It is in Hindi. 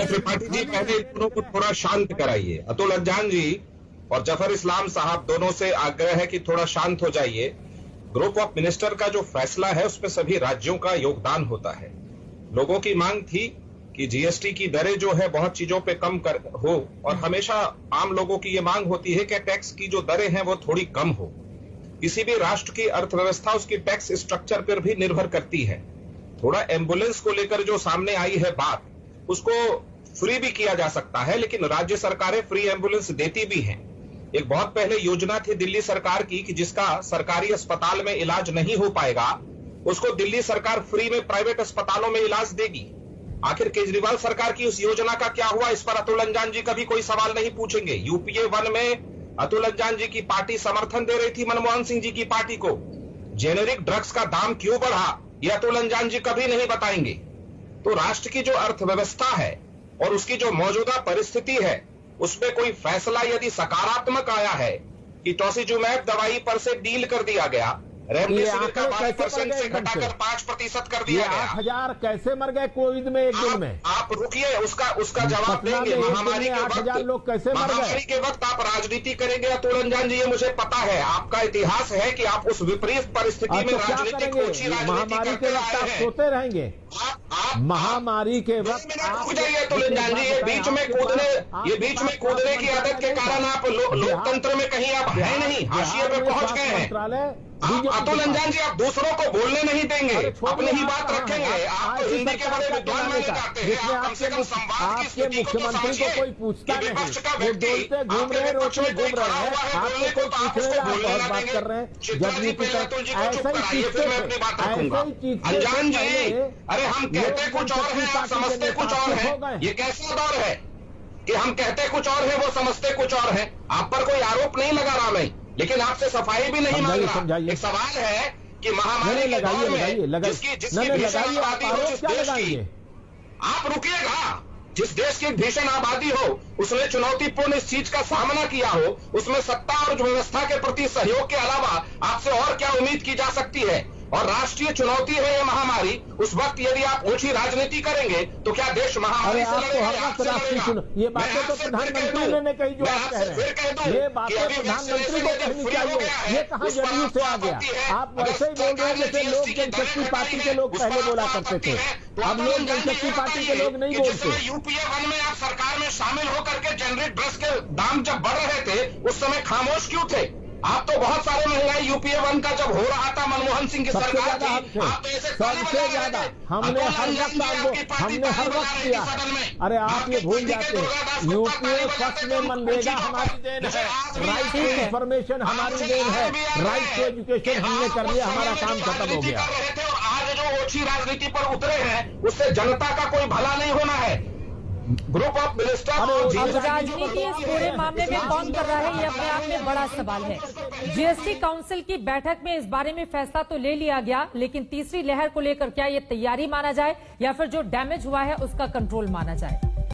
त्रिपाठी जी, पहले इन दोनों को थोड़ा शांत कराइए। अतुल अज्जान जी और जफर इस्लाम साहब दोनों से आग्रह है कि थोड़ा शांत हो जाइए। ग्रुप ऑफ मिनिस्टर का जो फैसला है उसमें सभी राज्यों का योगदान होता है। लोगों की मांग थी कि जीएसटी की दरें जो है बहुत चीजों पे कम कर हो, और हमेशा आम लोगों की ये मांग होती है कि टैक्स की जो दरें हैं वो थोड़ी कम हो। किसी भी राष्ट्र की अर्थव्यवस्था उसकी टैक्स स्ट्रक्चर पर भी निर्भर करती है। थोड़ा एम्बुलेंस को लेकर जो सामने आई है बात, उसको फ्री भी किया जा सकता है, लेकिन राज्य सरकारें फ्री एम्बुलेंस देती भी हैं। एक बहुत पहले योजना थी दिल्ली सरकार की कि जिसका सरकारी अस्पताल में इलाज नहीं हो पाएगा उसको दिल्ली सरकार फ्री में प्राइवेट अस्पतालों में इलाज देगी। आखिर केजरीवाल सरकार की उस योजना का क्या हुआ, इस पर अतुल अज्जान जी कभी कोई सवाल नहीं पूछेंगे। यूपीए 1 में अतुल अज्जान जी की पार्टी समर्थन दे रही थी मनमोहन सिंह जी की पार्टी को। जेनेरिक ड्रग्स का दाम क्यों बढ़ा ये अतुल अज्जान जी कभी नहीं बताएंगे। तो राष्ट्र की जो अर्थव्यवस्था है और उसकी जो मौजूदा परिस्थिति है उसमें कोई फैसला यदि सकारात्मक आया है कि टोसिजुमैब दवाई पर से डील कर दिया गया, रेमडेसिविर का 12% से घटाकर 5% कर दिया गया। 8,000 कैसे मर गए कोविड में एक दिन में? आप रुकिए, उसका जवाब देंगे। महामारी के वक्त 8,000 लोग कैसे मर गए? महामारी के वक्त आप राजनीति करेंगे अतुल अज्जान जी, ये मुझे पता है। आपका इतिहास है कि आप उस विपरीत परिस्थिति में राजनीति को ऊंची महामारी के वक्त आप सोते रहेंगे। महामारी के वक्त रुक जाइए अतुल अज्जान जी, ये बीच में कूदने की आदत के कारण आप लोकतंत्र में कहीं आप है नहीं, हाशिए पे पहुंच गए हैं। अतुल अज्जान जी, आप दूसरों को बोलने नहीं देंगे, अपनी ही बात रखेंगे। आप तो हिंदी के बड़े विद्वान माने जाते हैं। आप कम से कम संवाद की स्थिति को तो समझिए। कोई पूछता नहीं, विपक्ष का व्यक्ति घूम रहे रोड में घूम रहे हैं, आपको कोई पूछ रहे हैं, आप और बात कर रहे हैं। चित्राजी पहले अतुल जी को चुप कराइए, फिर मैं अपनी बात रखूंगा। अज्जान जी, अरे हम कहते कुछ और हैं, आप समझते कुछ और हैं। ये कैसा दौर है कि हम कहते कुछ और है, वो समझते कुछ और है। आप पर कोई आरोप नहीं लगा रहा मैं, लेकिन आपसे सफाई भी नहीं मांग रहा। एक सवाल है कि महामारी के दौर में जिसकी भीषण आबादी हो जिस देश की, आप रुकिएगा, जिस देश की भीषण आबादी हो उसने चुनौतीपूर्ण इस चीज का सामना किया हो, उसमें सत्ता और व्यवस्था के प्रति सहयोग के अलावा आपसे और क्या उम्मीद की जा सकती है? और राष्ट्रीय चुनौती है ये महामारी। उस वक्त यदि आप ऊंची राजनीति करेंगे तो क्या देश महामारी से लड़ेगा? ये बातें तो प्रधानमंत्री ने कही जो आप कह रहे हैं, ये बातें प्रधानमंत्री को कहनी चाहिए। ये कहां जदयू से आ गया? आप वैसे ही बोल रहे हैं जैसे लोक जनशक्ति पार्टी के लोग पहले बोला करते थे। अब लोक जनशक्ति पार्टी के लोग नहीं बोलते। यूपीए 1 में आप सरकार में शामिल होकर के जेनरिक ड्रग्स के दाम जब बढ़ रहे थे उस समय खामोश क्यों थे? आप तो बहुत सारे महंगाई यूपीए 1 का जब हो रहा था मनमोहन सिंह की सरकार थी, आप तो ऐसे सबसे ज्यादा हमने हर वक्त किया। अरे आप ये भूल जाते हैं, यूपीए फर्स्ट में मनरेगा हमारी देन है, राइट टू इंफॉर्मेशन हमारी देन है, राइट टू एजुकेशन हमने कर लिया, हमारा काम खत्म हो गया। और आज जो ओछी राजनीति पर उतरे हैं उससे जनता का कोई भला नहीं होना है। ग्रुप ऑफ मिनिस्टर अब राजनीति इस पूरे मामले में कौन कर रहा है, ये अपने आप में बड़ा सवाल है। जीएसटी काउंसिल की बैठक में इस बारे में फैसला तो ले लिया गया, लेकिन तीसरी लहर को लेकर क्या ये तैयारी माना जाए या फिर जो डैमेज हुआ है उसका कंट्रोल माना जाए?